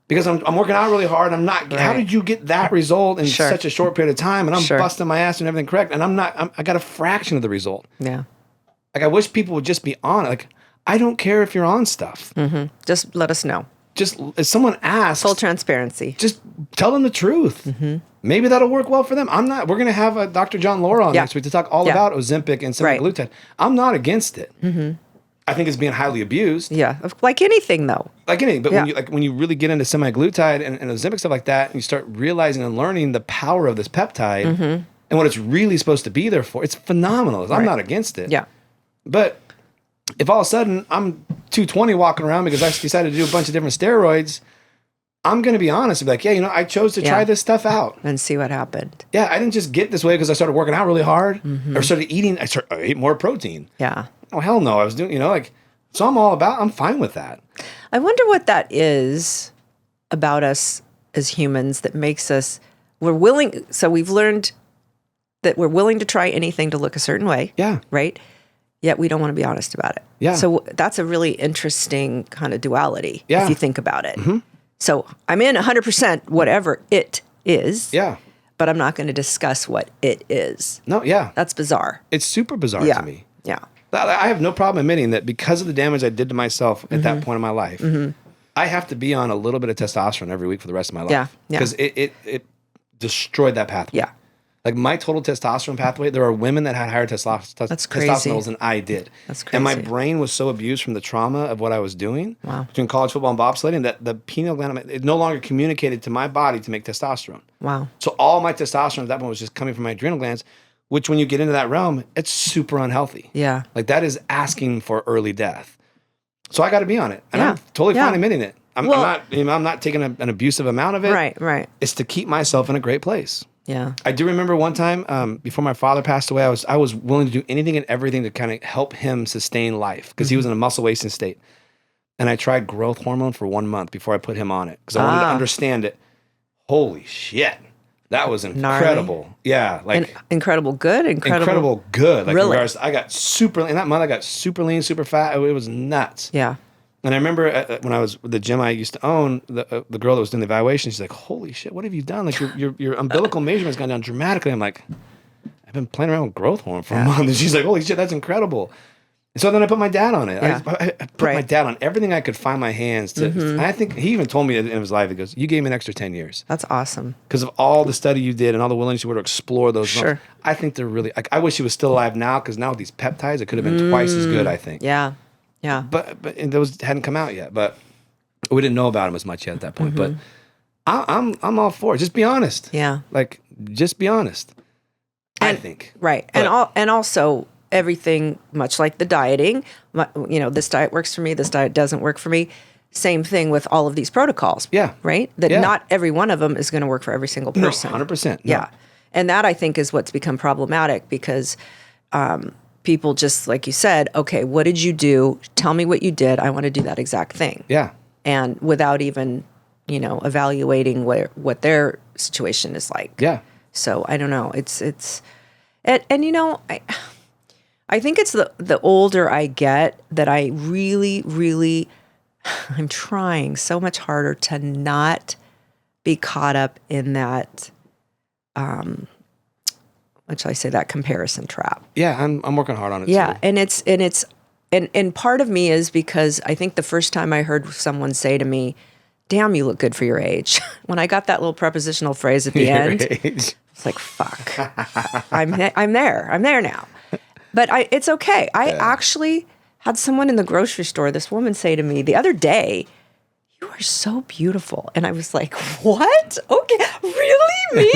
because I'm working out really hard. I'm not. Right. How did you get that result in such a short period of time? And I'm busting my ass and everything correct, and I got a fraction of the result. Yeah. Like, I wish people would just be on it. Like, I don't care if you're on stuff. Mm-hmm. Just let us know. Just if someone asks, full transparency. Just tell them the truth. Mm-hmm. Maybe that'll work well for them. I'm not. We're going to have a Dr. John Laura on next week to talk all about Ozempic and semaglutide. I'm not against it. Mm-hmm. I think it's being highly abused. Yeah, like anything though. Like anything, but when you really get into semaglutide and Ozempic stuff like that, and you start realizing and learning the power of this peptide and what it's really supposed to be there for, it's phenomenal. I'm not against it. Yeah. But if all of a sudden I'm 220 walking around because I decided to do a bunch of different steroids, I'm going to be honest and be like, I chose to try this stuff out. And see what happened. Yeah, I didn't just get this way because I started working out really hard or started eating, I ate more protein. Yeah. Oh, hell no. I was doing, so I'm fine with that. I wonder what that is about us as humans that makes us, so we've learned that we're willing to try anything to look a certain way. Yeah. Right? Yet we don't want to be honest about it. Yeah. So that's a really interesting kind of duality if you think about it. Mm-hmm. So I'm in 100% whatever it is. Yeah. But I'm not going to discuss what it is. No, yeah. That's bizarre. It's super bizarre to me. Yeah. I have no problem admitting that because of the damage I did to myself at that point in my life, I have to be on a little bit of testosterone every week for the rest of my life. Yeah. Because it destroyed that pathway. Yeah. Like, my total testosterone pathway, there are women that had higher testosterone levels than I did. That's crazy. And my brain was so abused from the trauma of what I was doing between college football and bobsledding that the pineal gland, it no longer communicated to my body to make testosterone. Wow. So all my testosterone at that point was just coming from my adrenal glands, which when you get into that realm, it's super unhealthy. Yeah. Like, that is asking for early death. So I got to be on it. And I'm totally fine admitting it. I'm not taking an abusive amount of it. Right. It's to keep myself in a great place. Yeah. I do remember one time before my father passed away, I was willing to do anything and everything to kind of help him sustain life because he was in a muscle wasting state. And I tried growth hormone for 1 month before I put him on it because I wanted to understand it. Holy shit. That was incredible. Gnarly. Yeah, like Incredible good, incredible good. Like Really? I got super in that month. I got super lean, super fat. It was nuts. Yeah. And I remember when I was with the gym I used to own, the girl that was doing the evaluation, she's like, "Holy shit, what have you done? Like your umbilical measurement's gone down dramatically." I'm like, "I've been playing around with growth hormone for a month," and she's like, "Holy shit, that's incredible." And so then I put my dad on it. Yeah. I put my dad on everything I could find my hands to. And I think he even told me in his life, he goes, "You gave me an extra 10 years." That's awesome. Because of all the study you did and all the willingness you were to explore those. Sure. I think they're really, like, I wish he was still alive now, because now with these peptides, it could have been twice as good, I think. Yeah. Yeah. But and those hadn't come out yet. But we didn't know about him as much yet at that point. But I'm all for it. Just be honest. Yeah. Like, just be honest. I think. Right. But, And also everything, much like the dieting, this diet works for me, this diet doesn't work for me. Same thing with all of these protocols. Yeah. Right? That Yeah. not every one of them is going to work for every single person. 100%. No. Yeah. And that, I think, is what's become problematic, because people just, like you said, okay, what did you do? Tell me what you did. I want to do that exact thing. Yeah. And without even, evaluating what their situation is like. Yeah. So I don't know. I think it's the older I get that I really, really, I'm trying so much harder to not be caught up in that, what shall I say, that comparison trap. Yeah. I'm working hard on it. Yeah. Too. And part of me is because I think the first time I heard someone say to me, "Damn, you look good for your age," when I got that little prepositional phrase at the end, it's like, fuck, I'm there now. But it's okay. I actually had someone in the grocery store, this woman, say to me the other day, "You are so beautiful." And I was like, "What? Okay, really? Me?"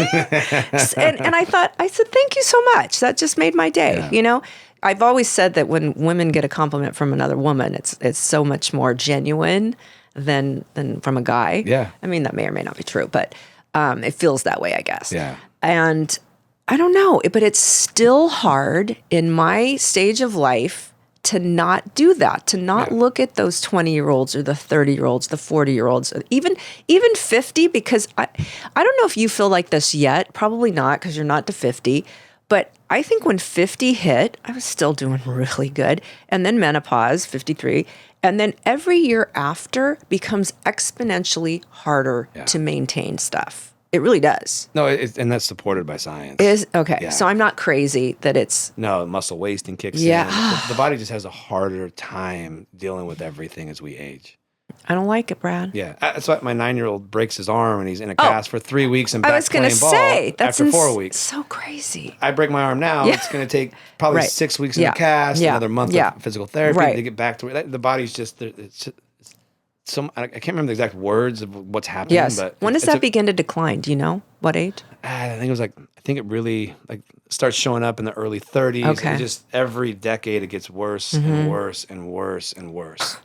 and I said, "Thank you so much. That just made my day." Yeah. I've always said that when women get a compliment from another woman, it's so much more genuine than from a guy. Yeah. I mean, that may or may not be true, but it feels that way, I guess. Yeah. And I don't know, but it's still hard in my stage of life to not do that, to not look at those 20-year-olds or the 30-year-olds, the 40-year-olds, even 50, because I don't know if you feel like this yet. Probably not, because you're not to 50. But I think when 50 hit, I was still doing really good. And then menopause, 53. And then every year after becomes exponentially harder to maintain stuff. It really does. No, and that's supported by science. Okay. Yeah. So I'm not crazy that it's... No, muscle wasting kicks in. The body just has a harder time dealing with everything as we age. I don't like it, Brad. Yeah. That's why my 9-year-old breaks his arm and he's in a cast for 3 weeks and back I was going to playing ball say, that's after 4 weeks. so crazy. I break my arm now. Yeah. It's going to take probably Right. 6 weeks in a cast, another month of physical therapy to get back to it. The body's just, it's some, I can't remember the exact words of what's happening. Yes. But When does that begin to decline? Do you know? What age? I think it really starts showing up in the early 30s. Okay. And just every decade it gets worse and worse and worse and worse.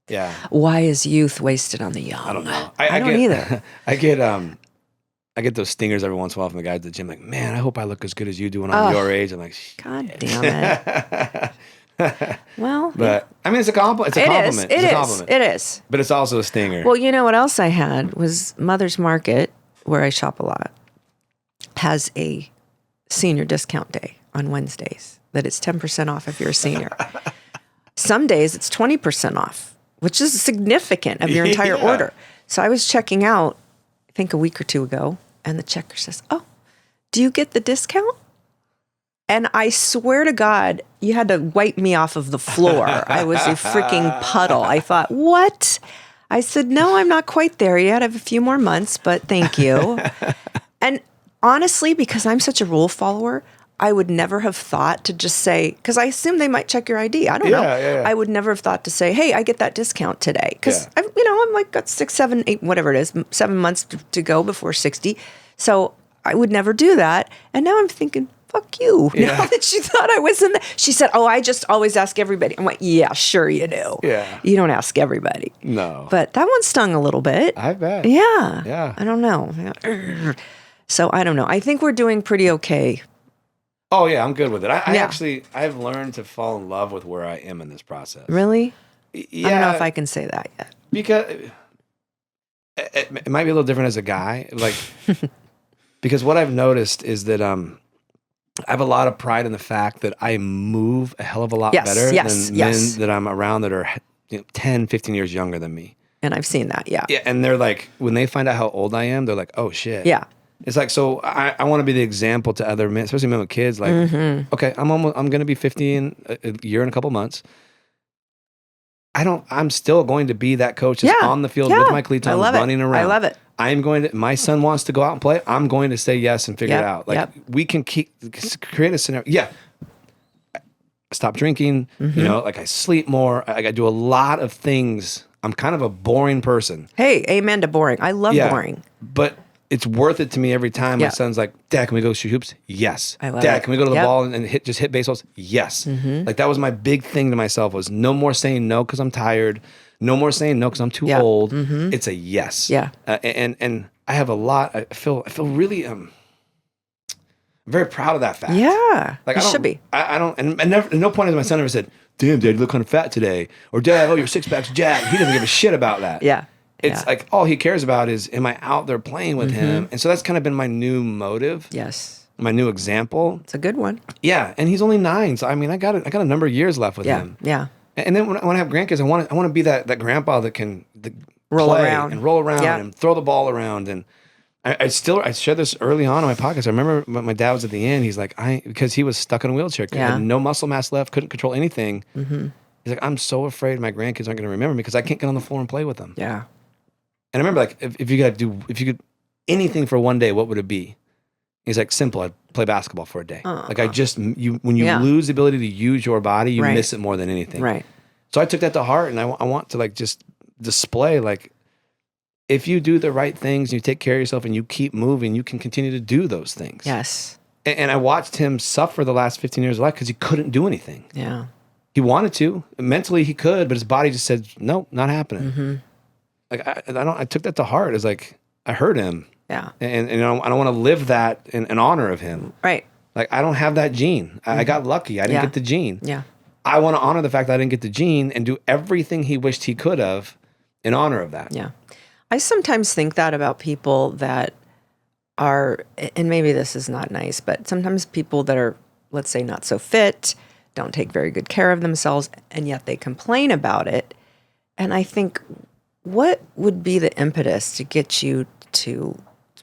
Yeah. Why is youth wasted on the young? I don't know. I don't either. I get those stingers every once in a while from the guys at the gym, like, "Man, I hope I look as good as you do when I'm your age." I'm like, God damn it. Well, but I mean, it's a compliment. It's a compliment. It's a compliment. It is. But it's also a stinger. Well, you know what else I had was Mother's Market, where I shop a lot, has a senior discount day on Wednesdays. That it's 10% off if you're a senior. Some days it's 20% off, which is significant of your entire order. So I was checking out, I think a week or two ago, and the checker says, "Oh, do you get the discount?" And I swear to God, you had to wipe me off of the floor. I was a freaking puddle. I thought, what? I said, "No, I'm not quite there yet. I have a few more months, but thank you." And honestly, because I'm such a rule follower, I would never have thought to just say, because I assume they might check your ID. I don't know. Yeah. I would never have thought to say, "Hey, I get that discount today." Because, I'm like, got 6, 7, 8, whatever it is, 7 months to go before 60. So I would never do that. And now I'm thinking, fuck you. Yeah. Now that she thought I was in there. She said, "Oh, I just always ask everybody." I'm like, "Yeah, sure you do. Yeah. You don't ask everybody." No. But that one stung a little bit. I bet. Yeah. Yeah. I don't know. So I don't know. I think we're doing pretty okay. Oh yeah, I'm good with it. I've learned to fall in love with where I am in this process. Really? Yeah. I don't know if I can say that yet. Because it might be a little different as a guy. Like, Because what I've noticed is that I have a lot of pride in the fact that I move a hell of a lot better than men that I'm around that are 10, 15 years younger than me. And I've seen that, yeah. Yeah, and they're like, when they find out how old I am, they're like, oh shit. Yeah. It's like, so I want to be the example to other men, especially men with kids. Like, okay, I'm going to be 50 in a year and a couple months. I'm still going to be that coach that's on the field with my cleats on, running around. I love it. My son wants to go out and play. I'm going to say yes and figure it out. Like we can create a scenario. Yeah. Stop drinking, like I sleep more. I do a lot of things. I'm kind of a boring person. Hey, amen to boring. I love boring. But it's worth it to me every time my son's like, Dad, can we go shoot hoops? Yes. I love Dad, it. can we go to the ball and hit baseballs? Yes. Like that was my big thing to myself was no more saying no because I'm tired. No more saying no because I'm too old. It's a yes. Yeah. And I have a lot. I feel really I'm very proud of that fact. Yeah. Like you should be. I don't and never, at no point has my son ever said, damn, Dad, you look kind of fat today. Or Dad, oh, your six pack's jacked. He doesn't give a shit about that. Yeah. It's like all he cares about is, am I out there playing with him? And so that's kind of been my new motive. Yes. My new example. It's a good one. Yeah. And he's only 9. So I mean, I got a number of years left with him. Yeah. And then when I have grandkids, I want to be that grandpa that can roll play around and throw the ball around. And I shared this early on in my podcast. I remember when my dad was at the end, he's like, because he was stuck in a wheelchair, had no muscle mass left, couldn't control anything. He's like, I'm so afraid my grandkids aren't going to remember me because I can't get on the floor and play with them. Yeah. And I remember like, if you could anything for one day, what would it be? He's like, simple. I'd play basketball for a day. Like when you lose the ability to use your body, you miss it more than anything. Right. So I took that to heart, and I want to like just display like, if you do the right things, you take care of yourself, and you keep moving, you can continue to do those things. Yes. And I watched him suffer the last 15 years of life because he couldn't do anything. Yeah. He wanted to. Mentally, he could, but his body just said, no, not happening. Like I took that to heart. It's like I heard him. Yeah. And I don't want to live that in honor of him. Right. Like I don't have that gene. I got lucky. I didn't get the gene. Yeah. I want to honor the fact that I didn't get the gene and do everything he wished he could have in honor of that. Yeah. I sometimes think that about people that are, and maybe this is not nice, but sometimes people that are, let's say, not so fit, don't take very good care of themselves, and yet they complain about it. And I think, what would be the impetus to get you to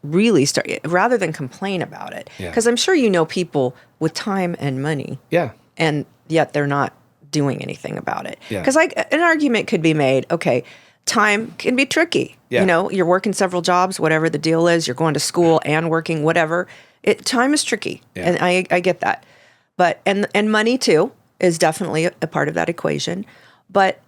really start, rather than complain about it? Because I'm sure you know people with time and money. Yeah. And yet they're not doing anything about it. Because an argument could be made, okay, time can be tricky. Yeah. You know, you're working several jobs, whatever the deal is, you're going to school and working, whatever. Time is tricky. Yeah. And I get that. But, and money too is definitely a part of that equation. But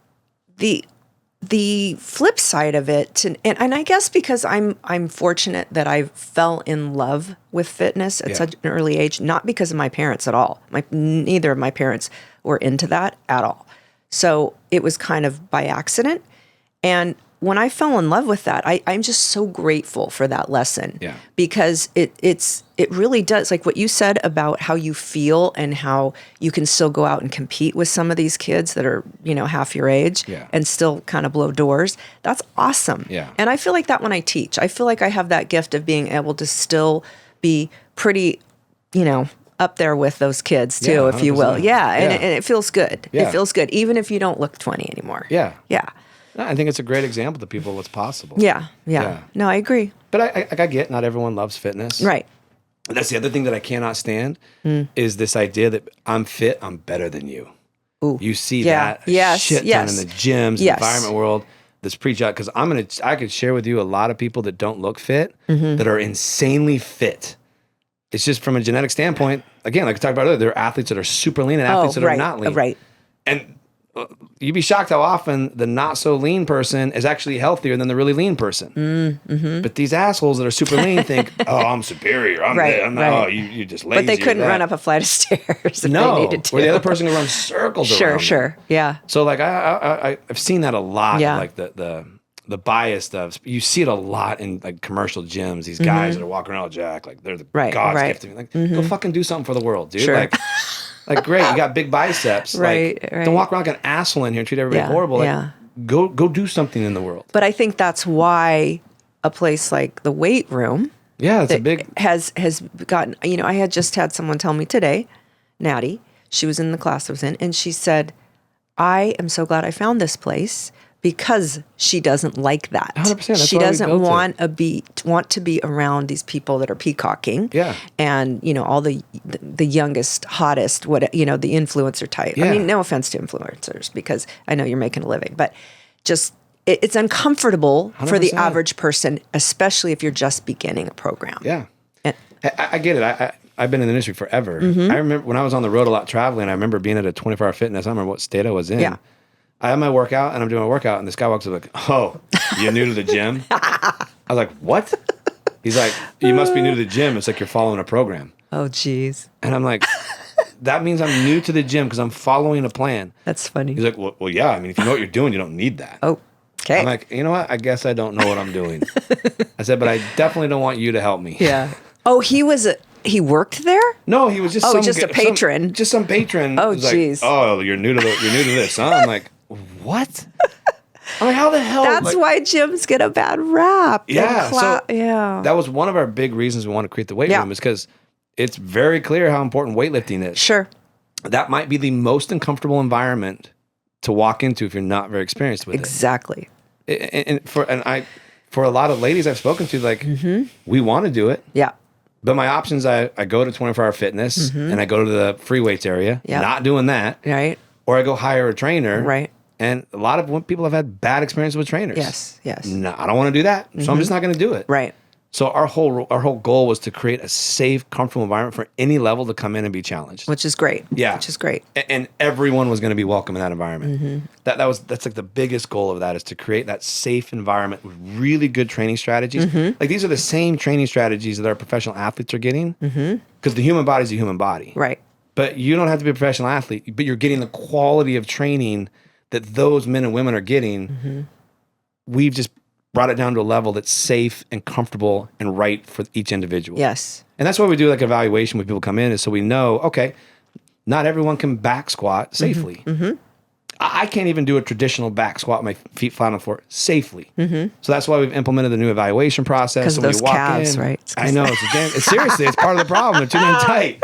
the flip side of it, and I guess because I'm fortunate that I fell in love with fitness at such an early age, not because of my parents at all. Neither of my parents were into that at all. So it was kind of by accident. And when I fell in love with that, I'm just so grateful for that lesson. Yeah. Because it really does, like what you said about how you feel and how you can still go out and compete with some of these kids that are, half your age and still kind of blow doors. That's awesome. Yeah. And I feel like that when I teach. I feel like I have that gift of being able to still be pretty, up there with those kids too, if you will. Yeah. And it feels good. Yeah. It feels good, even if you don't look 20 anymore. Yeah. Yeah. I think it's a great example to people what's possible. Yeah. No, I agree. But I get not everyone loves fitness. Right. And that's the other thing that I cannot stand is this idea that I'm fit, I'm better than you. Ooh. You see that shit ton in the gyms, environment world. This preach out because I could share with you a lot of people that don't look fit that are insanely fit. It's just from a genetic standpoint. Again, like I talked about earlier, there are athletes that are super lean and athletes that are not lean. Right. And you'd be shocked how often the not so lean person is actually healthier than the really lean person. But these assholes that are super lean think, "Oh, I'm superior. Oh, you just lazy." But they couldn't run up a flight of stairs if they needed to. Or the other person can run circles around. Sure. Yeah. So like I've seen that a lot. Yeah. Like the bias stuff. You see it a lot in like commercial gyms. These guys that are walking around Jack, like they're the God's gift to me. Like, go fucking do something for the world, dude. Sure. Like great, you got big biceps. Right. Don't walk around like an asshole in here and treat everybody horrible. Like, go do something in the world. But I think that's why a place like the weight room Yeah, it's a that big... has gotten, I had just had someone tell me today, Natty, she was in the class I was in, and she said, I am so glad I found this place because she doesn't like that. 100%. That's She why we doesn't built want to be around these people that are peacocking. Yeah. And, all the youngest, hottest, the influencer type. Yeah. I mean, no offense to influencers because I know you're making a living, but just it's uncomfortable for the 100%. average person, especially if you're just beginning a program. Yeah. And- I get it. I've been in the industry forever. I remember when I was on the road a lot traveling, I rember being at a 24-hour fitness. I don't remember what state I was in. Yeah. I had my workout and I'm doing my workout and this guy walks up like, oh, you're new to the gym? I was like, what? He's like, you must be new to the gym. It's like you're following a program. Oh, geez. And I'm like, that means I'm new to the gym because I'm following a plan. That's funny. He's like, well, yeah. I mean, if you know what you're doing, you don't need that. Oh, okay. I'm like, you know what? I guess I don't know what I'm doing. I said, but I definitely don't want you to help me. Yeah. Oh, he worked there? No, he was just just a patron. just some patron. Oh, was like, geez. oh, you're new to this, huh? I'm like, what? I'm like, how the hell? That's why gyms get a bad rap. Yeah. Yeah. That was one of our big reasons we want to create the weight room is because it's very clear how important weightlifting is. Sure. That might be the most uncomfortable environment to walk into if you're not very experienced with Exactly. it. And for a lot of ladies I've spoken to, like, we want to do it. Yeah. But my options, I go to 24-hour fitness and I go to the free weights area. Yeah. Not doing that. Right. Or I go hire a trainer. Right. And a lot of people have had bad experiences with trainers. Yes. No, I don't want to do that. So I'm just not going to do it. Right. So our whole goal was to create a safe, comfortable environment for any level to come in and be challenged. Which is great. Yeah. Which is great. And everyone was going to be welcome in that environment. That's like the biggest goal of that is to create that safe environment with really good training strategies. Like these are the same training strategies that our professional athletes are getting because the human body is a human body. Right. But you don't have to be a professional athlete, but you're getting the quality of training that those men and women are getting. We've just brought it down to a level that's safe and comfortable and right for each individual. Yes. And that's why we do like evaluation when people come in is so we know, okay, not everyone can back squat safely. I can't even do a traditional back squat with my feet flat on the floor safely. So that's why we've implemented the new evaluation process. Because So those we walk calves, in, right? I know. Seriously, it's part of the problem. They're too damn tight.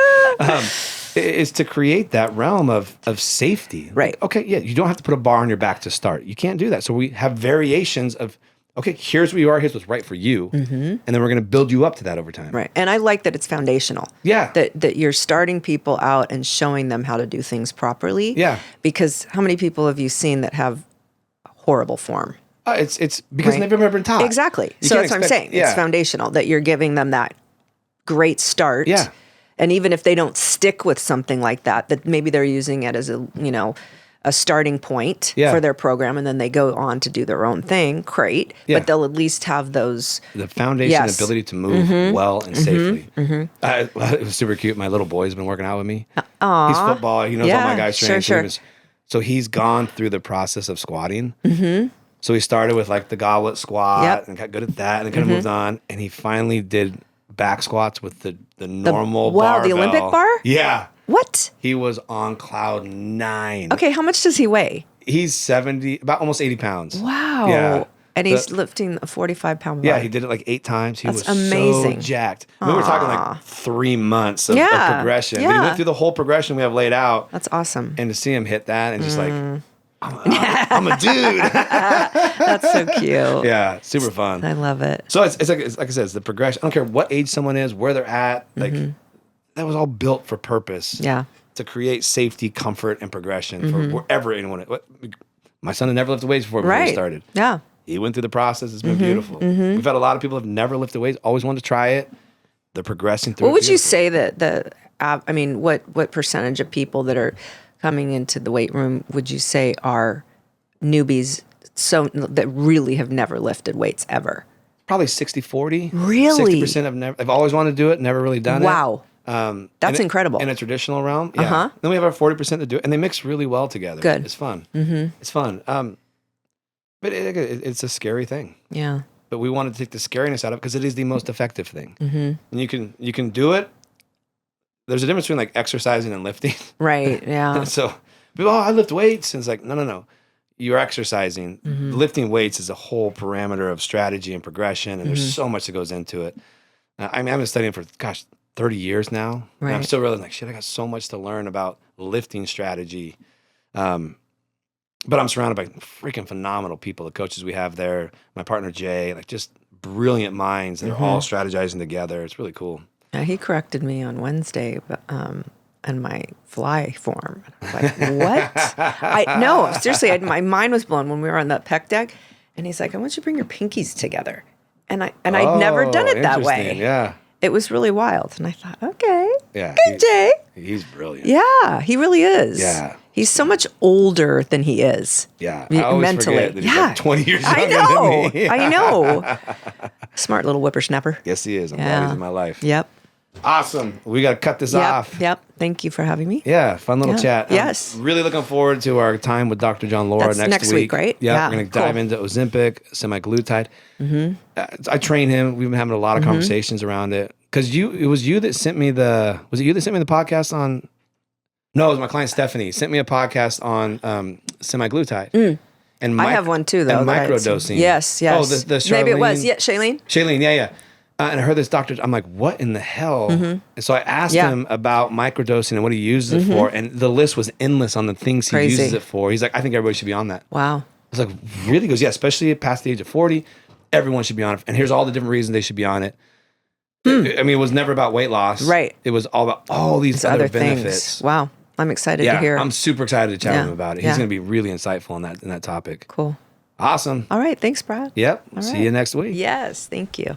Is to create that realm of safety. Right. Like, okay, yeah, you don't have to put a bar on your back to start. You can't do that. So we have variations of, okay, here's where you are, here's what's right for you. And then we're going to build you up to that over time. Right. And I like that it's foundational. Yeah. That you're starting people out and showing them how to do things properly. Yeah. Because how many people have you seen that have horrible form? It's because Right. they've never been taught. Exactly. You So can't that's what I'm expect- saying. yeah. It's foundational that you're giving them that great start. Yeah. And even if they don't stick with something like that, that maybe they're using it as a starting point Yeah. for their program, and then they go on to do their own thing. Great. Yeah. But they'll at least have those. The foundation, Yes. ability to move well and safely. It was super cute. My little boy's been working out with me. He's football. He knows all my Yeah, guys' sure, training. sure. So he's gone through the process of squatting. So he started with like the goblet squat Yep. and got good at that, and then kind of moved on. And he finally did back squats with the normal wow, the barbell. Olympic bar? Yeah. What? He was on cloud 9. Okay, how much does he weigh? He's 70, about almost 80 pounds. Wow. Yeah. And he's lifting a 45-pound bar. Yeah, he did it like 8 times. He That's was amazing. so jacked. We were talking like 3 months of Yeah, progression. But he yeah. went through the whole progression we have laid out. That's awesome. And to see him hit that and just like, I'm a dude. That's so cute. Yeah, super fun. I love it. So it's like I said, it's the progression. I don't care what age someone is, where they're at. Like that was all built for purpose. Yeah. To create safety, comfort, and progression for wherever anyone. My son had never lifted weights before we started. Yeah. He went through the process. It's been beautiful. We've had a lot of people who have never lifted weights, always wanted to try it. They're progressing through. What would you beautifully. say that what percentage of people that are coming into the weight room would you say are newbies that really have never lifted weights ever? Probably 60-40. Really? 60% have never. I've always wanted to do it, never really done it. Wow. That's incredible. In a traditional realm. Yeah. Then we have our 40% to do it, and they mix really well together. Good. It's fun. It's fun. But it's a scary thing. Yeah. But we wanted to take the scariness out of it because it is the most effective thing. And you can do it. There's a difference between like exercising and lifting. Right. Yeah. So people, I lift weights. And it's like, no. You're exercising. Lifting weights is a whole parameter of strategy and progression. And there's so much that goes into it. I mean, I've been studying for, 30 years now. And I'm Right. still really like, shit, I got so much to learn about lifting strategy. But I'm surrounded by freaking phenomenal people. The coaches we have there, my partner Jay, like just brilliant minds. They're all strategizing together. It's really cool. Now, he corrected me on Wednesday, but in my fly form. I was like, what? No, seriously, my mind was blown when we were on the pec deck, and he's like, I want you to bring your pinkies together. And I'd never done it that way. Interesting, yeah. It was really wild. And I thought, okay, Yeah. good, Jay. He's brilliant. Yeah, he really is. Yeah. He's so much older than he is. Yeah. I always mentally. forget that he's like 20 years I younger know. than me. I know. Smart little whippersnapper. Yes, he is. I'm glad he's in my life. Yep. Awesome. We got to cut this off. Yep. Thank you for having me. Yeah, fun little chat. Yes. I'm really looking forward to our time with Dr. John Laura That's next week, right? Yeah, Yeah, we're going to dive cool. into Ozempic, semaglutide. I train him. We've been having a lot of conversations around it. Because it was you that sent me the podcast on? No, it was my client Stephanie. Sent me a podcast on semaglutide. And I have one too, though. And that I had seen. microdosing. Yes. Oh, the Charlene. Maybe it was. Yeah, Shailene. Shailene, yeah. And I heard this doctor, I'm like, what in the hell? And so I asked him about microdosing and what he uses it for. And the list was endless on the things he Crazy. uses it for. He's like, I think everybody should be on that. Wow. I was like, really? He goes, yeah, especially past the age of 40. Everyone should be on it. And here's all the different reasons they should be on it. I mean, it was never about weight loss. Right. It was all about all these other benefits. things. Wow. I'm excited to hear. I'm super excited to chat with him about it. He's Yeah. going to be really insightful in that topic. Cool. Awesome. All right. Thanks, Brad. Yep. All See right. you next week. Yes. Thank you.